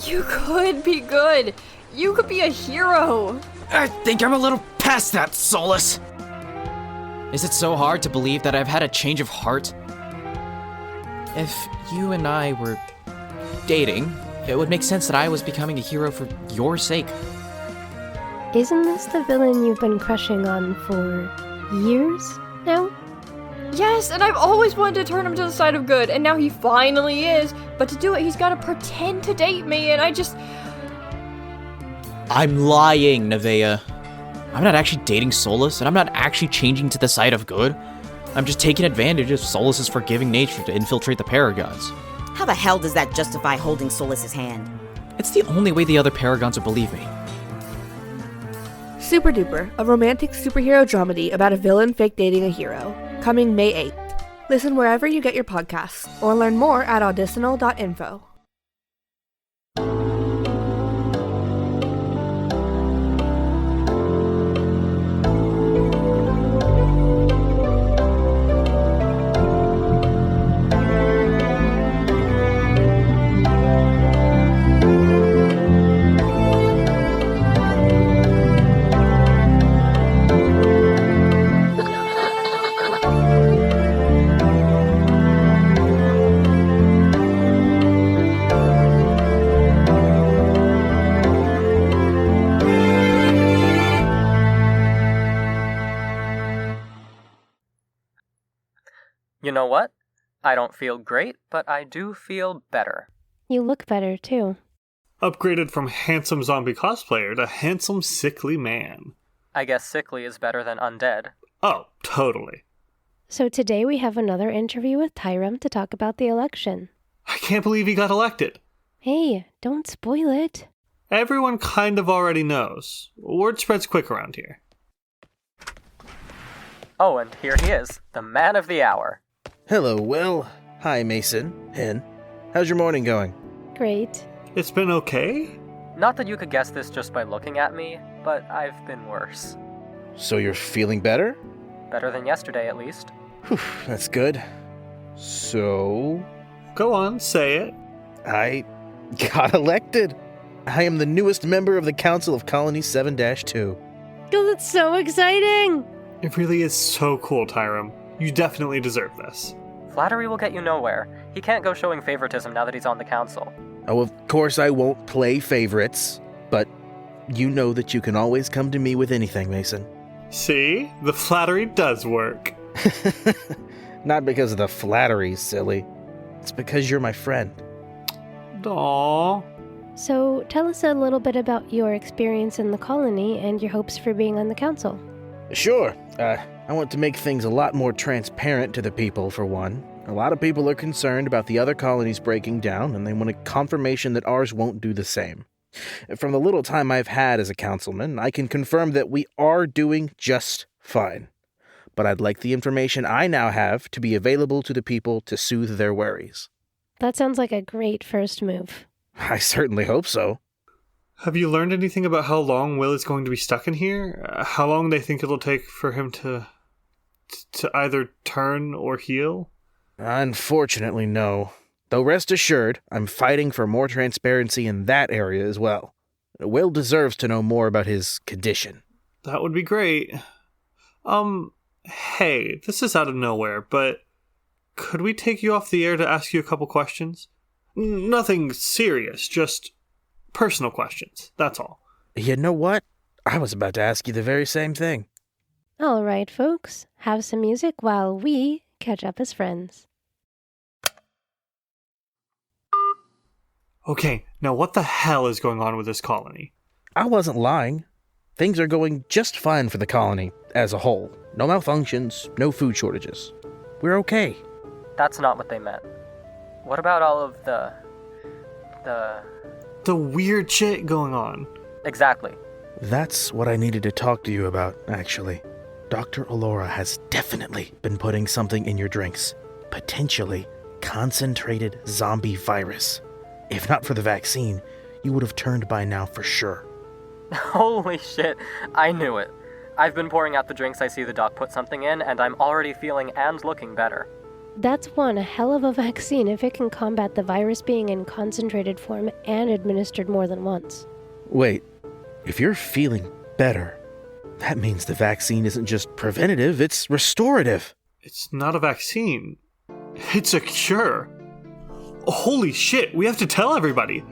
You could be good. You could be a hero. I think I'm a little past that, Solus. Is it so hard to believe that I've had a change of heart? If you and I were dating, it would make sense that I was becoming a hero for your sake. Isn't this the villain you've been crushing on for years now? Yes, and I've always wanted to turn him to the side of good, and now he finally is. But to do it, he's gotta pretend to date me, and I'm lying, Nevaeh. I'm not actually dating Solus, and I'm not actually changing to the side of good. I'm just taking advantage of Solus's forgiving nature to infiltrate the Paragons. How the hell does that justify holding Solus's hand? It's the only way the other Paragons will believe me. Super Duper, a romantic superhero dramedy about a villain fake dating a hero. Coming May 8th. Listen wherever you get your podcasts, or learn more at auditional.info. You know what? I don't feel great, but I do feel better. You look better, too. Upgraded from handsome zombie cosplayer to handsome sickly man. I guess sickly is better than undead. Oh, totally. So today we have another interview with Tairam to talk about the election. I can't believe he got elected. Hey, don't spoil it. Everyone kind of already knows. Word spreads quick around here. Oh, and here he is, the man of the hour. Hello, Will. Hi, Mason. Hen. How's your morning going? Great. It's been okay? Not that you could guess this just by looking at me, but I've been worse. So you're feeling better? Better than yesterday, at least. Whew, that's good. So... Go on, say it. I got elected. I am the newest member of the Council of Colony 7-2. Oh, that's so exciting! It really is so cool, Tairam. You definitely deserve this. Flattery will get you nowhere. He can't go showing favoritism now that he's on the council. Oh, of course I won't play favorites, but you know that you can always come to me with anything, Mason. See? The flattery does work. Not because of the flattery, silly. It's because you're my friend. Aww. So tell us a little bit about your experience in the colony and your hopes for being on the council. Sure. I want to make things a lot more transparent to the people, for one. A lot of people are concerned about the other colonies breaking down, and they want a confirmation that ours won't do the same. From the little time I've had as a councilman, I can confirm that we are doing just fine. But I'd like the information I now have to be available to the people to soothe their worries. That sounds like a great first move. I certainly hope so. Have you learned anything about how long Will is going to be stuck in here? How long they think it'll take for him to either turn or heal? Unfortunately, no. Though rest assured, I'm fighting for more transparency in that area as well. Will deserves to know more about his condition. That would be great. Hey, this is out of nowhere, but could we take you off the air to ask you a couple questions? Nothing serious, just personal questions, that's all. You know what? I was about to ask you the very same thing. All right, folks. Have some music while we catch up as friends. Okay, now what the hell is going on with this colony? I wasn't lying. Things are going just fine for the colony as a whole. No malfunctions, no food shortages. We're okay. That's not what they meant. What about all of the weird shit going on? Exactly. That's what I needed to talk to you about, actually. Dr. Alora has definitely been putting something in your drinks. Potentially concentrated zombie virus. If not for the vaccine, you would have turned by now for sure. Holy shit, I knew it. I've been pouring out the drinks I see the doc put something in, and I'm already feeling and looking better. That's one hell of a vaccine if it can combat the virus being in concentrated form and administered more than once. Wait, if you're feeling better, that means the vaccine isn't just preventative, it's restorative. It's not a vaccine. It's a cure. Holy shit, we have to tell everybody.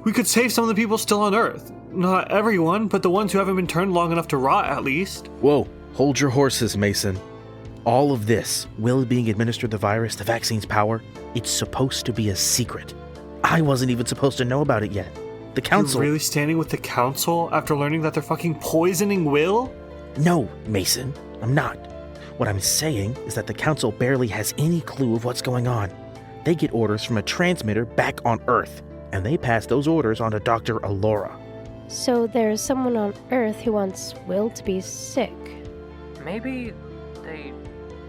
We could save some of the people still on Earth. Not everyone, but the ones who haven't been turned long enough to rot, at least. Whoa, hold your horses, Mason. All of this, Will being administered the virus, the vaccine's power, it's supposed to be a secret. I wasn't even supposed to know about it yet. The council... You're really standing with the council after learning that they're fucking poisoning Will? No, Mason, I'm not. What I'm saying is that the council barely has any clue of what's going on. They get orders from a transmitter back on Earth, and they pass those orders on to Dr. Alora. So there's someone on Earth who wants Will to be sick. Maybe they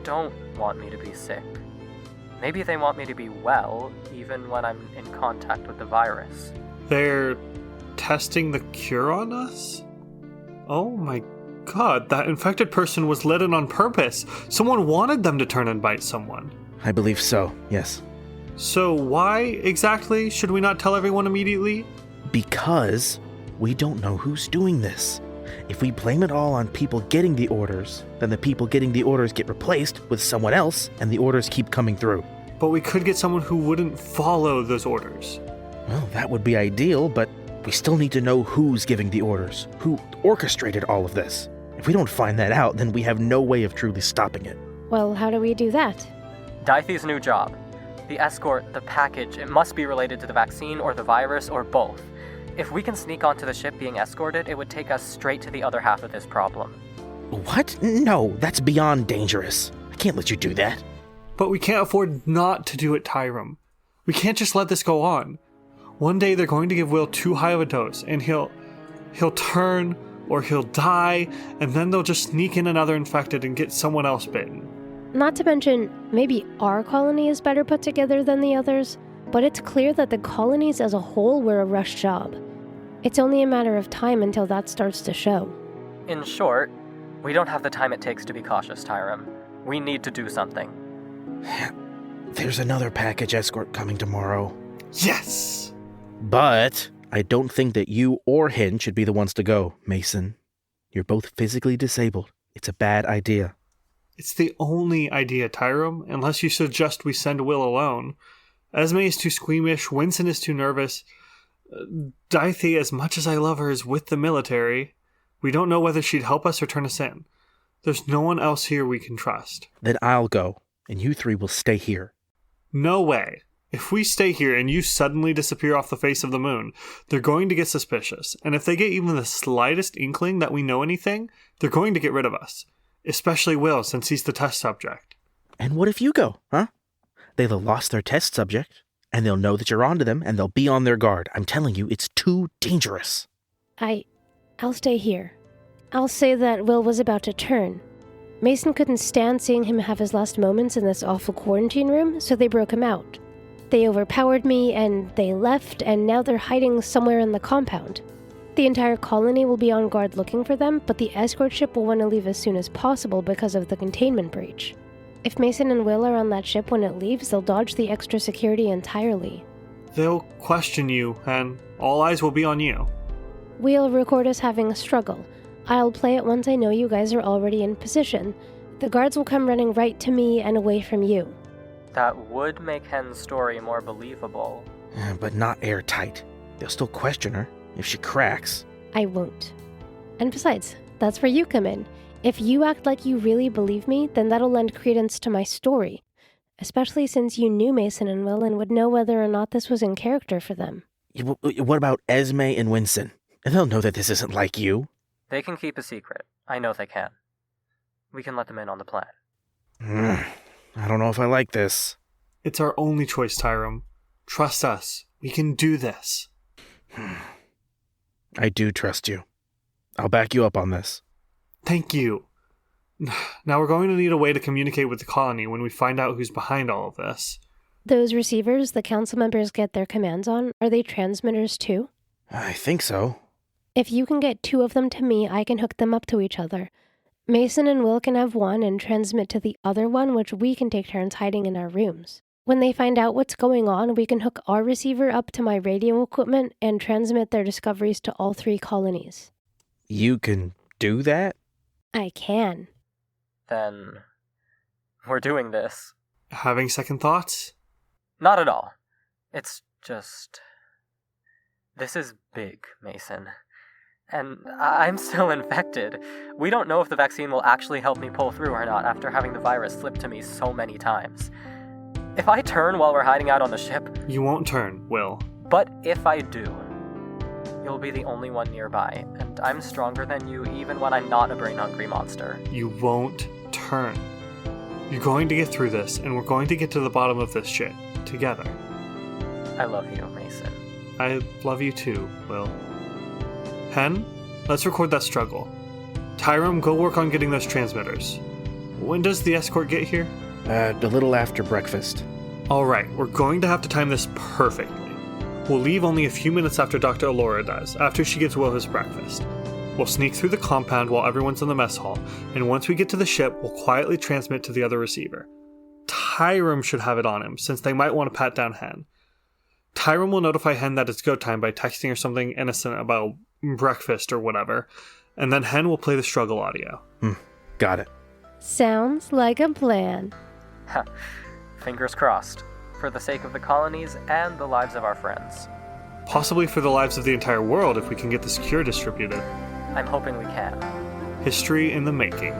don't want me to be sick. Maybe they want me to be well, even when I'm in contact with the virus. They're testing the cure on us? Oh my god, that infected person was let in on purpose. Someone wanted them to turn and bite someone. I believe so, yes. So why exactly should we not tell everyone immediately? Because we don't know who's doing this. If we blame it all on people getting the orders, then the people getting the orders get replaced with someone else, and the orders keep coming through. But we could get someone who wouldn't follow those orders. Well, that would be ideal, but we still need to know who's giving the orders, who orchestrated all of this. If we don't find that out, then we have no way of truly stopping it. Well, how do we do that? Diethy's new job. The escort, the package, it must be related to the vaccine or the virus or both. If we can sneak onto the ship being escorted, it would take us straight to the other half of this problem. What? No, that's beyond dangerous. I can't let you do that. But we can't afford not to do it, Tairam. We can't just let this go on. One day they're going to give Will too high of a dose, and he'll turn, or he'll die, and then they'll just sneak in another infected and get someone else bitten. Not to mention, maybe our colony is better put together than the others, but it's clear that the colonies as a whole were a rush job. It's only a matter of time until that starts to show. In short, we don't have the time it takes to be cautious, Tairam. We need to do something. There's another package escort coming tomorrow. Yes! But I don't think that you or Hin should be the ones to go, Mason. You're both physically disabled. It's a bad idea. It's the only idea, Tairam, unless you suggest we send Will alone. Esme is too squeamish, Winston is too nervous. Diethy, as much as I love her, is with the military. We don't know whether she'd help us or turn us in. There's no one else here we can trust. Then I'll go, and you three will stay here. No way. If we stay here and you suddenly disappear off the face of the moon, they're going to get suspicious. And if they get even the slightest inkling that we know anything, they're going to get rid of us. Especially Will, since he's the test subject. And what if you go, huh? They'll have lost their test subject, and they'll know that you're onto them, and they'll be on their guard. I'm telling you, it's too dangerous. I'll stay here. I'll say that Will was about to turn. Mason couldn't stand seeing him have his last moments in this awful quarantine room, so they broke him out. They overpowered me, and they left, and now they're hiding somewhere in the compound. The entire colony will be on guard looking for them, but the escort ship will want to leave as soon as possible because of the containment breach. If Mason and Will are on that ship when it leaves, they'll dodge the extra security entirely. They'll question you, and all eyes will be on you. We'll record us having a struggle. I'll play it once I know you guys are already in position. The guards will come running right to me and away from you. That would make Hen's story more believable. But not airtight. They'll still question her. If she cracks... I won't. And besides, that's where you come in. If you act like you really believe me, then that'll lend credence to my story. Especially since you knew Mason and Will and would know whether or not this was in character for them. What about Esme and Winston? They'll know that this isn't like you. They can keep a secret. I know they can. We can let them in on the plan. I don't know if I like this. It's our only choice, Tairam. Trust us. We can do this. I do trust you. I'll back you up on this. Thank you. Now we're going to need a way to communicate with the colony when we find out who's behind all of this. Those receivers the council members get their commands on, are they transmitters too? I think so. If you can get 2 of them to me, I can hook them up to each other. Mason and Will can have one and transmit to the other one, which we can take turns hiding in our rooms. When they find out what's going on, we can hook our receiver up to my radio equipment and transmit their discoveries to all 3 colonies. You can do that? I can. Then we're doing this. Having second thoughts? Not at all. It's just... This is big, Mason. And I'm still infected. We don't know if the vaccine will actually help me pull through or not after having the virus slip to me so many times. If I turn while we're hiding out on the ship... You won't turn, Will. But if I do, you'll be the only one nearby, and I'm stronger than you even when I'm not a brain-hungry monster. You won't turn. You're going to get through this, and we're going to get to the bottom of this shit. Together. I love you, Mason. I love you too, Will. Hen, let's record that struggle. Tairam, go work on getting those transmitters. When does the escort get here? A little after breakfast. Alright, we're going to have to time this perfectly. We'll leave only a few minutes after Dr. Alora does, after she gives Will his breakfast. We'll sneak through the compound while everyone's in the mess hall, and once we get to the ship, we'll quietly transmit to the other receiver. Tairam should have it on him, since they might want to pat down Hen. Tairam will notify Hen that it's go time by texting her something innocent about breakfast or whatever, and then Hen will play the struggle audio. Got it. Sounds like a plan. Fingers crossed. For the sake of the colonies and the lives of our friends. Possibly for the lives of the entire world if we can get this cure distributed. I'm hoping we can. History in the making.